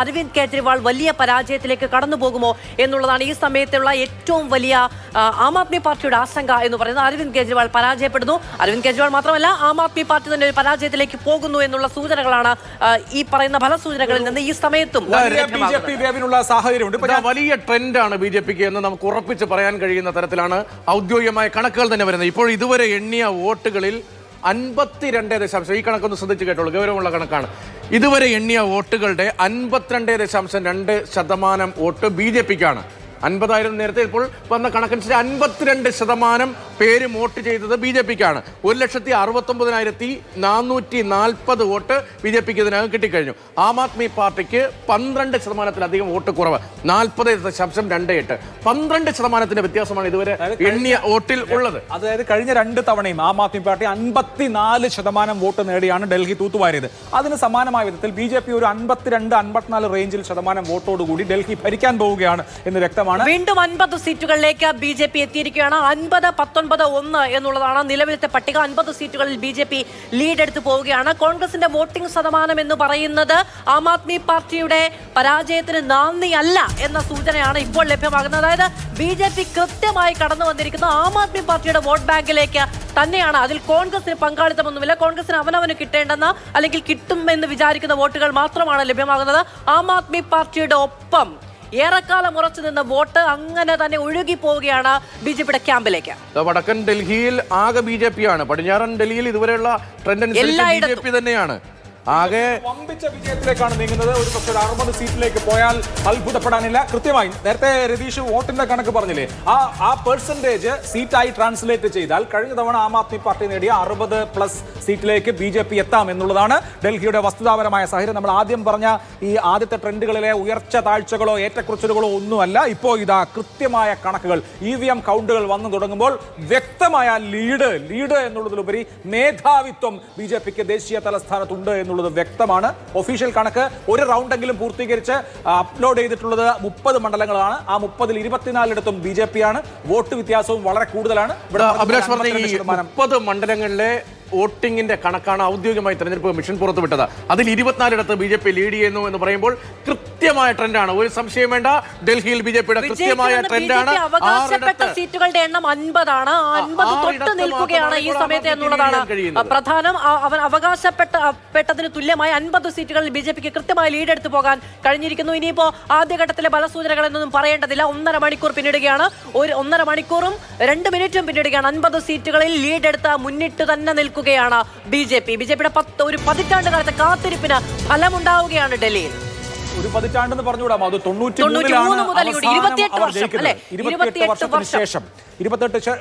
അരവിന്ദ് കെജ്രിവാൾ വലിയ പരാജയത്തിലേക്ക് കടന്നു പോകുമോ എന്നുള്ളതാണ് ഈ സമയത്തുള്ള ഏറ്റവും വലിയ ആം ആദ്മി പാർട്ടിയുടെ ആശങ്ക എന്ന് പറയുന്നത്. അരവിന്ദ് കെജ്രിവാൾ പരാജയപ്പെടുന്നു. അരവിന്ദ് കെജ്രിവാൾ മാത്രമല്ല, ആം ആദ്മി പാർട്ടി തന്നെ ഒരു പരാജയത്തിലേക്ക് പോകുന്നു എന്നുള്ള സൂചനകളാണ് ഈ പറയുന്ന ഫലസൂചനകളിൽ നിന്ന് ഈ സമയത്തും സാഹചര്യമുണ്ട്. വലിയ ട്രെൻഡാണ് BJPക്ക് എന്ന് നമുക്ക് ഉറപ്പിച്ച് പറയാൻ കഴിയുന്ന തരത്തിലാണ് ഔദ്യോഗികമായ കണക്കുകൾ തന്നെ വരുന്നത്. ഇപ്പോൾ ഇതുവരെ എണ്ണിയ വോട്ടുകളിൽ 52 ഈ കണക്കൊന്ന് ശ്രദ്ധിച്ച് കേട്ടോളൂ, ഗൗരവമുള്ള കണക്കാണ്. ഇതുവരെ എണ്ണിയ വോട്ടുകളുടെ 52.2% വോട്ട് BJPക്കാണ്. 50,000 നേരത്തെ ഇപ്പോൾ വന്ന കണക്കനുസരിച്ച് 52% പേര് വോട്ട് ചെയ്തത് BJPക്കാണ്. 1,69,440 വോട്ട് BJPക്ക് ഇതിനകം കിട്ടിക്കഴിഞ്ഞു. ആം ആദ്മി പാർട്ടിക്ക് 12%-ലധികം വോട്ട് കുറവ്, 40.28. 12% വ്യത്യാസമാണ് ഇതുവരെ എണ്ണിയ വോട്ടിൽ ഉള്ളത്. അതായത് കഴിഞ്ഞ 2 തവണയും ആം ആദ്മി പാർട്ടി 54% വോട്ട് നേടിയാണ് ഡൽഹി തൂത്തുവാരിയത്. അതിന് സമാനമായ വിധത്തിൽ BJP ഒരു 52-54 റേഞ്ചിൽ ശതമാനം വോട്ടോടുകൂടി ഡൽഹി ഭരിക്കാൻ പോവുകയാണ് എന്ന് വ്യക്തമാണ്. വീണ്ടും 50 സീറ്റുകളിലേക്ക് BJP എത്തിയിരിക്കുകയാണ്. 50-19-1 എന്നുള്ളതാണ് നിലവിലത്തെ പട്ടിക. 50 സീറ്റുകളിൽ BJP ലീഡ് എടുത്തു പോവുകയാണ്. കോൺഗ്രസിന്റെ വോട്ടിംഗ് ശതമാനം എന്ന് പറയുന്നത് ആം ആദ്മി പാർട്ടിയുടെ പരാജയത്തിന് നാന്ദിയല്ല എന്ന സൂചനയാണ് ഇപ്പോൾ ലഭ്യമാകുന്നത്. അതായത് BJP കൃത്യമായി കടന്നു വന്നിരിക്കുന്ന ആം ആദ്മി പാർട്ടിയുടെ വോട്ട് ബാങ്കിലേക്ക് തന്നെയാണ്. അതിൽ കോൺഗ്രസിന് പങ്കാളിത്തമൊന്നുമില്ല. കോൺഗ്രസിന് അവനവന് കിട്ടേണ്ടെന്ന അല്ലെങ്കിൽ കിട്ടുമെന്ന് വിചാരിക്കുന്ന വോട്ടുകൾ മാത്രമാണ് ലഭ്യമാകുന്നത്. ആം ആദ്മി പാർട്ടിയുടെ ഒപ്പം ഏറെക്കാലം ഉറച്ചു നിന്ന വോട്ട് അങ്ങനെ തന്നെ ഒഴുകി പോവുകയാണ് BJPയുടെ ക്യാമ്പിലേക്ക്. വടക്കൻ ഡൽഹിയിൽ ആകെ BJP ആണ്. പടിഞ്ഞാറൻ ഡൽഹിയിൽ ഇതുവരെയുള്ള ട്രെൻഡ് അനുസരിച്ച് BJP തന്നെയാണ്. ആകെ വമ്പിച്ച വിജയത്തിലേക്കാണ് നീങ്ങുന്നത്. ഒരു പക്ഷേ 60 സീറ്റിലേക്ക് പോയാൽ അത്ഭുതപ്പെടാനില്ല. കൃത്യമായി നേരത്തെ രതീഷ് വോട്ടിന്റെ കണക്ക് പറഞ്ഞില്ലേ, ആ പെർസെന്റേജ് സീറ്റായി ട്രാൻസ്ലേറ്റ് ചെയ്താൽ കഴിഞ്ഞ തവണ ആം ആദ്മി പാർട്ടി നേടിയ 60+ സീറ്റിലേക്ക് BJP എത്താം എന്നുള്ളതാണ് ഡൽഹിയുടെ വസ്തുതാപരമായ സാഹചര്യം. നമ്മൾ ആദ്യം പറഞ്ഞ ഈ ആദ്യത്തെ ട്രെൻഡുകളിലെ ഉയർച്ച താഴ്ചകളോ ഏറ്റക്കുറച്ചിലുകളോ ഒന്നുമല്ല. ഇപ്പോൾ ഇതാ കൃത്യമായ കണക്കുകൾ, EVM കൗണ്ടുകൾ വന്നു തുടങ്ങുമ്പോൾ വ്യക്തമായ ലീഡ് എന്നുള്ളതിലുപരി മേധാവിത്വം BJPക്ക് ദേശീയ തലസ്ഥാനത്തുണ്ട് എന്നുള്ളത് വ്യക്തമാണ്. ഒഫീഷ്യൽ കണക്ക് ഒരു റൗണ്ടെങ്കിലും പൂർത്തീകരിച്ച് അപ്ലോഡ് ചെയ്തിട്ടുള്ളത് 30 മണ്ഡലങ്ങളാണ്. ആ 30-ൽ 24 BJP ആണ്. വോട്ട് വ്യത്യാസവും വളരെ കൂടുതലാണ്. 30 മണ്ഡലങ്ങളിലെ വോട്ടിംഗിന്റെ കണക്കാണ് ഔദ്യോഗികമായി തെരഞ്ഞെടുപ്പ് കമ്മീഷൻ പുറത്തുവിട്ടത്. അതിൽ 24 BJP ലീഡ് ചെയ്യുന്നു എന്ന് പറയുമ്പോൾ കൃത്യമായ ട്രെൻഡാണ്, ഒരു സംശയം വേണ്ട. ഡൽഹിയിൽ BJPയുടെ കൃത്യമായ ട്രെൻഡാണ്. അവകാശപ്പെട്ട സീറ്റുകളുടെ എണ്ണം 50 ആണ്. 50 തൊട്ട് നിൽക്കുകയാണ് ഈ സമയത്ത് എന്നുള്ളതാണ് പ്രധാനം. അവൻ അവകാശപ്പെട്ടതിന് തുല്യമായ 50 സീറ്റുകളിൽ BJPക്ക് കൃത്യമായി ലീഡ് എടുത്തു പോകാൻ കഴിഞ്ഞിരിക്കുന്നു. ഇനിയിപ്പോ ആദ്യഘട്ടത്തിലെ ഫലസൂചനകൾ എന്നൊന്നും പറയേണ്ടതില്ല. 1.5 മണിക്കൂർ പിന്നിടുകയാണ്. 1.5 മണിക്കൂറും 2 മിനിറ്റും പിന്നിടുകയാണ്. 50 സീറ്റുകളിൽ ലീഡ് എടുത്ത മുന്നിട്ട് തന്നെ നിൽക്കുകയാണ് BJPയുടെ ഒരു പതിറ്റാണ്ട് കാലത്തെ കാത്തിരിപ്പിന് ഫലമുണ്ടാവുകയാണ് ഡൽഹിയിൽ. ഒരു പതിറ്റാണ്ടെന്ന് പറഞ്ഞുകൂടാമോ, അത് 28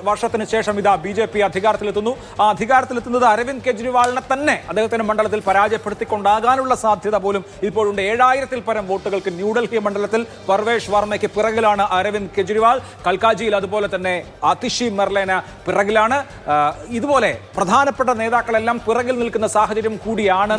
വർഷത്തിന് ശേഷം ഇതാ BJP അധികാരത്തിലെത്തുന്നു. ആ അധികാരത്തിലെത്തുന്നത് അരവിന്ദ് കെജ്രിവാളിനെ തന്നെ അദ്ദേഹത്തിന്റെ മണ്ഡലത്തിൽ പരാജയപ്പെടുത്തിക്കൊണ്ടാകാനുള്ള സാധ്യത പോലും ഇപ്പോഴുണ്ട്. 7000-ൽ പരം വോട്ടുകൾക്ക് ന്യൂഡൽഹി മണ്ഡലത്തിൽ പർവേഷ് വർമ്മയ്ക്ക് പിറകിലാണ് അരവിന്ദ് കെജ്രിവാൾ. കൽക്കാജിയിൽ അതുപോലെ തന്നെ അതിഷി മെർലേന പിറകിലാണ്. ഇതുപോലെ പ്രധാനപ്പെട്ട നേതാക്കളെല്ലാം പിറകിൽ നിൽക്കുന്ന സാഹചര്യം കൂടിയാണ്.